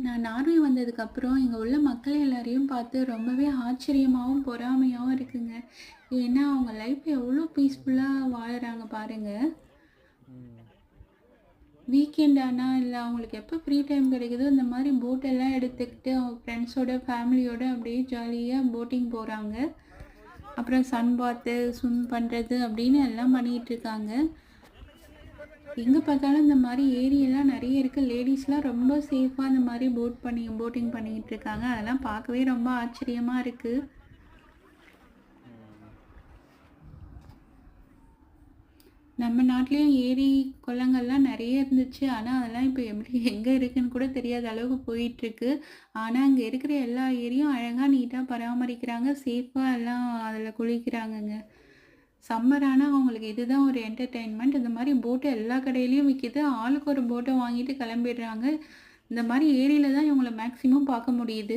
நான் நார்வே வந்ததுக்கப்புறம் இங்கே உள்ள மக்கள் எல்லாரையும் பார்த்து ரொம்பவே ஆச்சரியமாகவும் பொறாமையாகவும் இருக்குங்க. ஏன்னா அவங்க லைஃப் எவ்வளோ பீஸ்ஃபுல்லாக வாழுறாங்க பாருங்க. ம். வீக்கெண்ட் ஆனால் இல்லை அவங்களுக்கு எப்போ ஃப்ரீ டைம் கிடைக்குதோ இந்த மாதிரி போட்டெல்லாம் எடுத்துக்கிட்டு அவங்க ஃப்ரெண்ட்ஸோட ஃபேமிலியோட அப்படியே ஜாலியாக போட்டிங் போகிறாங்க. அப்புறம் சன் பாத்து ஸ்விம் பண்ணுறது அப்படின்னு எல்லாம் பண்ணிகிட்டு இருக்காங்க. எங்கே பார்த்தாலும் இந்த மாதிரி ஏரியெல்லாம் நிறைய இருக்குது. லேடிஸ்லாம் ரொம்ப சேஃபாக இந்த மாதிரி போட்டிங் பண்ணிக்கிட்டு இருக்காங்க. அதெல்லாம் பார்க்கவே ரொம்ப ஆச்சரியமாக இருக்குது. ம். நம்ம நாட்டிலையும் ஏரி குளங்கள்லாம் நிறைய இருந்துச்சு. ஆனால் அதெல்லாம் இப்போ எப்படி எங்கே இருக்குன்னு கூட தெரியாத அளவுக்கு போயிட்டுருக்கு. ஆனால் அங்கே இருக்கிற எல்லா ஏரியும் அழகாக நீட்டாக பராமரிக்கிறாங்க. சேஃபாக எல்லாம் அதில் குளிக்கிறாங்கங்க. சம்மர் ஆனால் அவங்களுக்கு இதுதான் ஒரு என்டர்டெயின்மெண்ட். இந்த மாதிரி போட்டு எல்லா கடையிலையும் விற்கிது. ஆளுக்கு ஒரு போட்டை வாங்கிட்டு கிளம்பிடுறாங்க. இந்த மாதிரி ஏரியில் தான் இவங்கள மேக்ஸிமம் பார்க்க முடியுது.